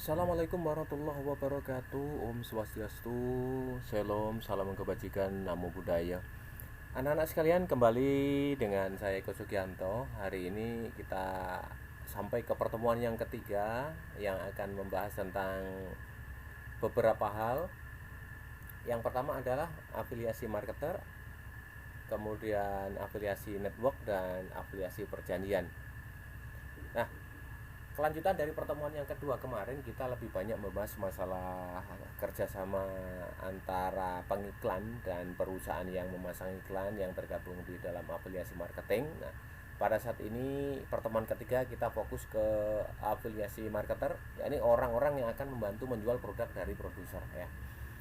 Assalamualaikum warahmatullahi wabarakatuh. Om Swastiastu. Shalom, salam kebajikan, namo buddhaya. Anak-anak sekalian, kembali dengan saya Eko Sugianto. Hari ini kita sampai ke pertemuan yang ketiga yang akan membahas tentang beberapa hal. Yang pertama adalah afiliasi marketer, kemudian afiliasi network, dan afiliasi perjanjian. Nah, kelanjutan dari pertemuan yang kedua kemarin, kita lebih banyak membahas masalah kerjasama antara pengiklan dan perusahaan yang memasang iklan yang tergabung di dalam afiliasi marketing. Nah, pada saat ini pertemuan ketiga kita fokus ke afiliasi marketer, yakni orang-orang yang akan membantu menjual produk dari produser ya.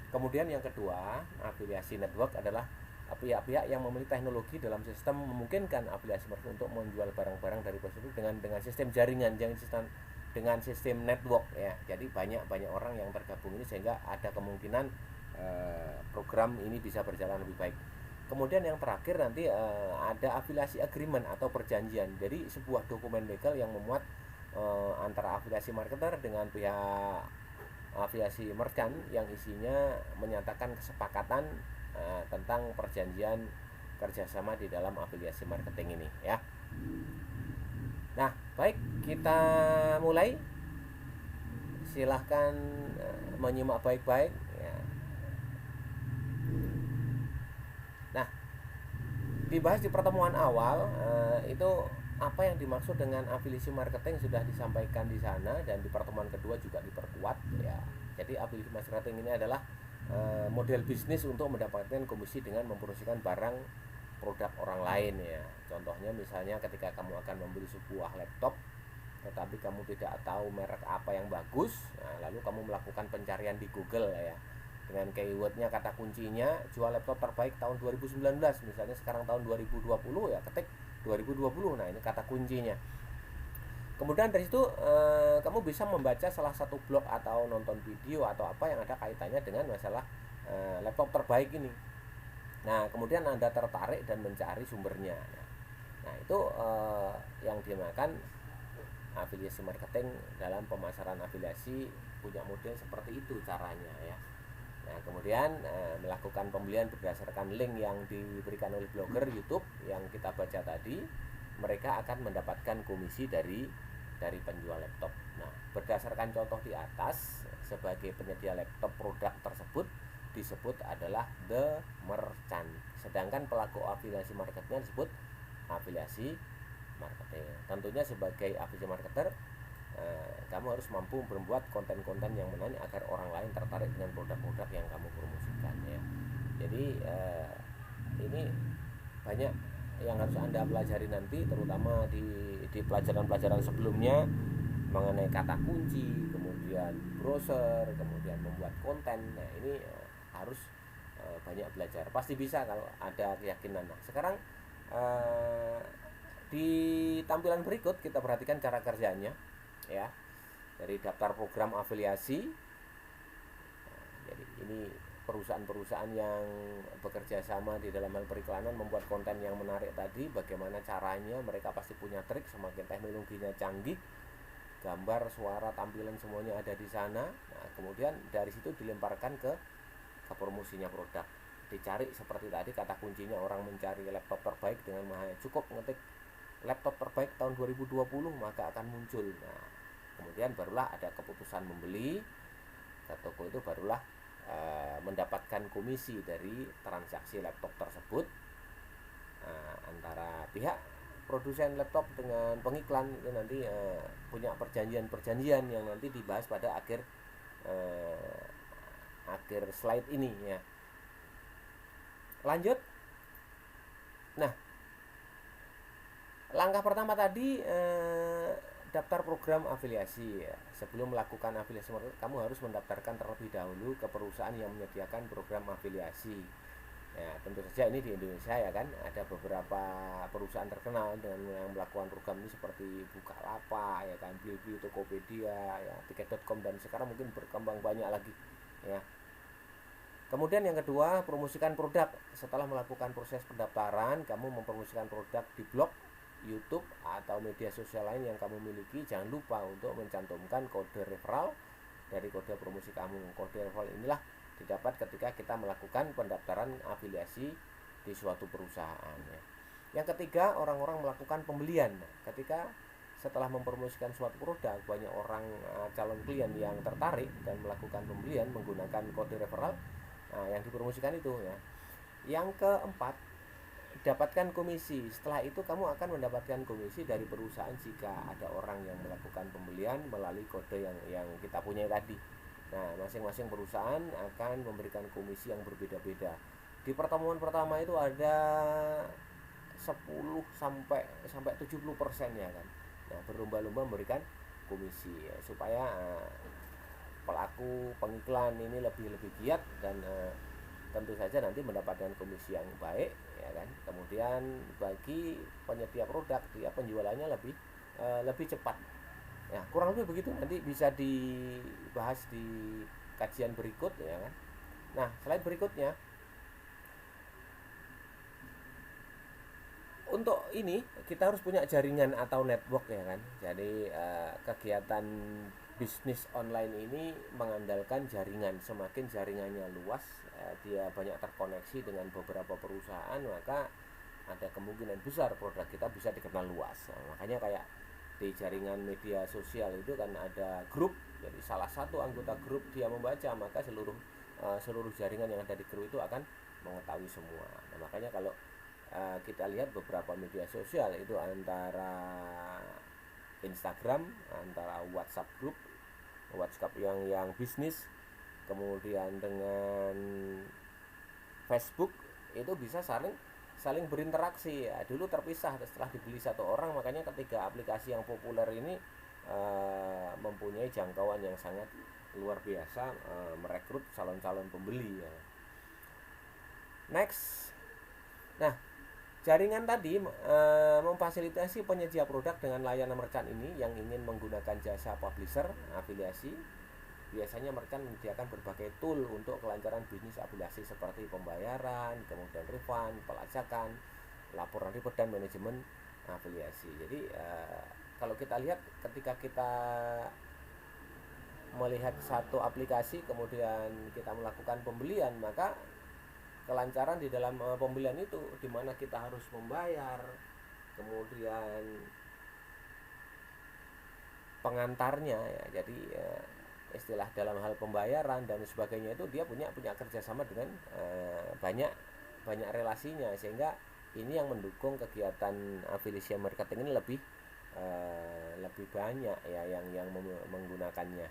Kemudian yang kedua, afiliasi network adalah pihak-pihak yang memiliki teknologi dalam sistem memungkinkan afiliasi mereka untuk menjual barang-barang dari produser dengan sistem jaringan, dengan sistem network ya. Jadi banyak orang yang tergabung ini sehingga ada kemungkinan program ini bisa berjalan lebih baik. Kemudian yang terakhir nanti ada afiliasi agreement atau perjanjian. Jadi sebuah dokumen legal yang memuat antara afiliasi marketer dengan pihak afiliasi merchant yang isinya menyatakan kesepakatan tentang perjanjian kerjasama di dalam afiliasi marketing ini ya. Nah, baik, kita mulai. Silahkan menyimak baik-baik ya. Nah, dibahas di pertemuan awal itu apa yang dimaksud dengan afiliasi marketing sudah disampaikan di sana, dan di pertemuan kedua juga diperkuat ya. Jadi afiliasi marketing ini adalah model bisnis untuk mendapatkan komisi dengan mempromosikan barang produk orang lain ya. Contohnya misalnya ketika kamu akan membeli sebuah laptop tetapi kamu tidak tahu merek apa yang bagus, nah, lalu kamu melakukan pencarian di Google ya, dengan keywordnya, kata kuncinya jual laptop terbaik tahun 2019, misalnya sekarang tahun 2020 ya, ketik 2020. Nah, ini kata kuncinya. Kemudian dari situ kamu bisa membaca salah satu blog atau nonton video atau apa yang ada kaitannya dengan masalah laptop terbaik ini. Nah, kemudian Anda tertarik dan mencari sumbernya. Nah, itu yang dinamakan afiliasi marketing. Dalam pemasaran afiliasi punya model seperti itu caranya ya. Nah, kemudian melakukan pembelian berdasarkan link yang diberikan oleh blogger YouTube yang kita baca tadi, mereka akan mendapatkan komisi dari penjual laptop. Nah, berdasarkan contoh di atas, sebagai penyedia laptop produk tersebut disebut adalah the merchant. Sedangkan pelaku afiliasi marketingnya disebut afiliasi marketing. Tentunya sebagai afiliasi marketer, kamu harus mampu membuat konten-konten yang menarik agar orang lain tertarik dengan produk-produk yang kamu promosikan ya. Jadi ini banyak yang harus Anda pelajari nanti, terutama di pelajaran-pelajaran sebelumnya mengenai kata kunci, kemudian browser, kemudian membuat konten. Nah, ini harus banyak belajar. Pasti bisa kalau ada keyakinan. Nah, sekarang di tampilan berikut kita perhatikan cara kerjanya ya, dari daftar program afiliasi. Jadi ini perusahaan-perusahaan yang bekerja sama di dalam hal periklanan membuat konten yang menarik tadi. Bagaimana caranya? Mereka pasti punya trik, semakin teknologinya canggih, gambar, suara, tampilan semuanya ada di sana. Nah, kemudian dari situ dilemparkan ke promosinya produk. Dicari seperti tadi kata kuncinya, orang mencari laptop terbaik dengan cukup ngetik laptop terbaik tahun 2020 maka akan muncul. Nah, kemudian barulah ada keputusan membeli ke toko itu, barulah mendapatkan komisi dari transaksi laptop tersebut antara pihak produsen laptop dengan pengiklan. Itu nanti punya perjanjian yang nanti dibahas pada akhir slide ini ya. Lanjut. Nah, langkah pertama tadi daftar program afiliasi ya. Sebelum melakukan afiliasi, kamu harus mendaftarkan terlebih dahulu ke perusahaan yang menyediakan program afiliasi. Ya, tentu saja ini di Indonesia ya kan, ada beberapa perusahaan terkenal dengan yang melakukan program ini seperti Bukalapak ya kan, Bilibili, Tokopedia, ya, Tiket.com, dan sekarang mungkin berkembang banyak lagi ya. Kemudian yang kedua, promosikan produk. Setelah melakukan proses pendaftaran, kamu mempromosikan produk di blog, YouTube, atau media sosial lain yang kamu miliki. Jangan lupa untuk mencantumkan kode referral dari kode promosi kamu. Kode referral inilah didapat ketika kita melakukan pendaftaran afiliasi di suatu perusahaan ya. Yang ketiga, orang-orang melakukan pembelian. Ketika setelah mempromosikan suatu produk, banyak orang calon klien yang tertarik dan melakukan pembelian menggunakan kode referral yang dipromosikan itu ya. Yang keempat, dapatkan komisi. Setelah itu kamu akan mendapatkan komisi dari perusahaan jika ada orang yang melakukan pembelian melalui kode yang kita punya tadi. Nah, masing-masing perusahaan akan memberikan komisi yang berbeda-beda. Di pertemuan pertama itu ada 10 sampai 70% ya kan. Nah, berlomba-lomba memberikan komisi ya, supaya pelaku pengiklan ini lebih giat dan tentu saja nanti mendapatkan komisi yang baik ya kan. Kemudian bagi penyedia produk, dia penjualannya lebih cepat ya, kurang lebih begitu. Nanti bisa dibahas di kajian berikut ya kan. Nah, slide berikutnya, untuk ini kita harus punya jaringan atau network ya kan. Jadi kegiatan bisnis online ini mengandalkan jaringan. Semakin jaringannya luas, dia banyak terkoneksi dengan beberapa perusahaan, maka ada kemungkinan besar produk kita bisa dikenal luas. Nah, makanya kayak di jaringan media sosial itu kan ada grup. Jadi salah satu anggota grup dia membaca, maka seluruh jaringan yang ada di grup itu akan mengetahui semua. Nah, makanya kalau kita lihat beberapa media sosial itu antara Instagram, antara WhatsApp grup, WhatsApp yang bisnis, kemudian dengan Facebook itu bisa saling berinteraksi ya. Dulu terpisah setelah dibeli satu orang, makanya ketiga aplikasi yang populer ini mempunyai jangkauan yang sangat luar biasa, merekrut calon-calon pembeli ya. Next. Nah, jaringan tadi memfasilitasi penyedia produk dengan layanan merchant ini yang ingin menggunakan jasa publisher afiliasi. Biasanya merchant menyediakan berbagai tool untuk kelancaran bisnis afiliasi seperti pembayaran, kemudian refund, pelacakan, laporan report, dan manajemen afiliasi. Jadi kalau kita lihat ketika kita melihat satu aplikasi kemudian kita melakukan pembelian, maka kelancaran di dalam pembelian itu di mana kita harus membayar, kemudian pengantarnya ya. Jadi istilah dalam hal pembayaran dan sebagainya itu dia punya kerjasama dengan banyak relasinya, sehingga ini yang mendukung kegiatan affiliate marketing ini lebih banyak ya yang menggunakannya.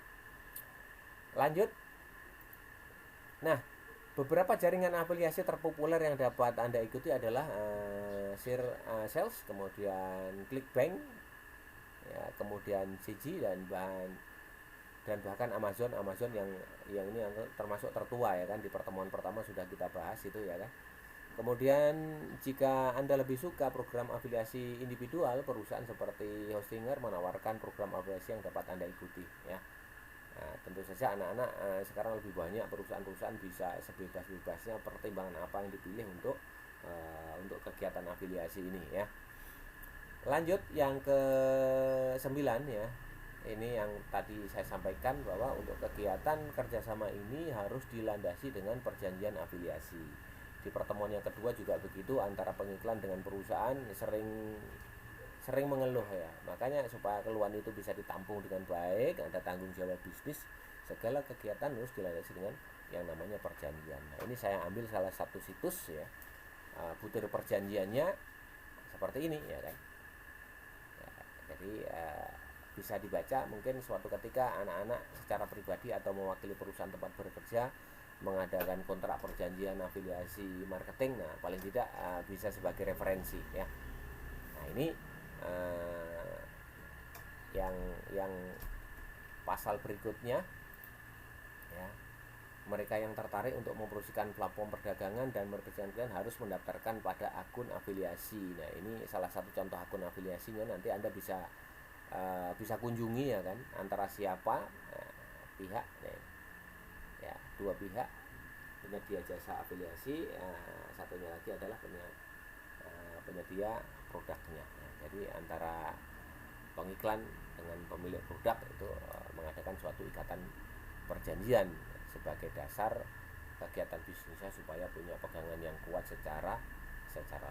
Lanjut. Nah, beberapa jaringan afiliasi terpopuler yang dapat Anda ikuti adalah Sales, kemudian ClickBank, ya, kemudian CG dan bahkan Amazon yang ini yang termasuk tertua ya kan. Di pertemuan pertama sudah kita bahas itu ya kan. Kemudian jika Anda lebih suka program afiliasi individual, perusahaan seperti Hostinger menawarkan program afiliasi yang dapat Anda ikuti ya. Nah, tentu saja anak-anak sekarang lebih banyak perusahaan-perusahaan bisa sebebas-bebasnya pertimbangan apa yang dipilih untuk kegiatan afiliasi ini ya. Lanjut yang ke-9 ya. Ini yang tadi saya sampaikan bahwa untuk kegiatan kerjasama ini harus dilandasi dengan perjanjian afiliasi. Di pertemuan yang kedua juga begitu, antara pengiklan dengan perusahaan sering mengeluh ya. Makanya supaya keluhan itu bisa ditampung dengan baik, ada tanggung jawab bisnis, segala kegiatan harus dilandasi dengan yang namanya perjanjian. Nah, ini saya ambil salah satu situs ya, butir perjanjiannya seperti ini ya kan. Ya, jadi bisa dibaca mungkin suatu ketika anak-anak secara pribadi atau mewakili perusahaan tempat bekerja mengadakan kontrak perjanjian afiliasi marketing. Nah, paling tidak bisa sebagai referensi ya. Nah, ini yang pasal berikutnya ya. Mereka yang tertarik untuk mempromosikan platform perdagangan dan merchant klien harus mendaftarkan pada akun afiliasi. Nah, ini salah satu contoh akun afiliasinya, nanti Anda bisa kunjungi ya kan, antara siapa pihak ya, dua pihak, penyedia jasa afiliasi, satunya lagi adalah penyedia produknya ya. Jadi antara pengiklan dengan pemilik produk itu mengadakan suatu ikatan perjanjian sebagai dasar kegiatan bisnisnya supaya punya pegangan yang kuat secara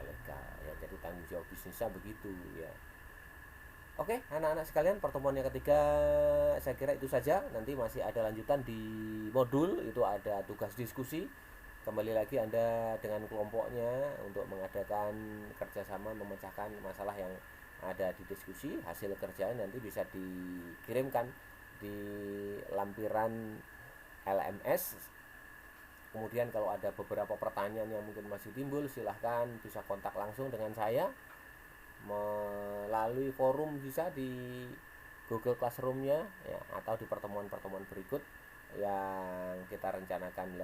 legal ya. Jadi tanggung jawab bisnisnya begitu ya. Oke, anak-anak sekalian, pertemuan yang ketiga saya kira itu saja. Nanti masih ada lanjutan di modul, itu ada tugas diskusi. Kembali lagi Anda dengan kelompoknya untuk mengadakan kerjasama memecahkan masalah yang ada di diskusi. Hasil kerjaan nanti bisa dikirimkan di lampiran LMS. Kemudian kalau ada beberapa pertanyaan yang mungkin masih timbul, silahkan bisa kontak langsung dengan saya melalui forum, bisa di Google Classroom-nya ya, atau di pertemuan-pertemuan berikut yang kita rencanakan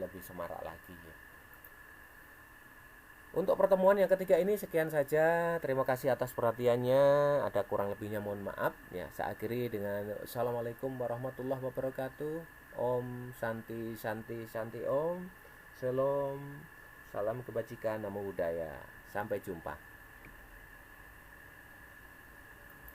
lebih semarak lagi ya. Untuk pertemuan yang ketiga ini sekian saja. Terima kasih atas perhatiannya. Ada kurang lebihnya mohon maaf ya. Saya akhiri dengan Assalamualaikum warahmatullahi wabarakatuh. Om Santi Santi Santi Om. Shalom. Salam kebajikan, namo buddhaya. Sampai jumpa.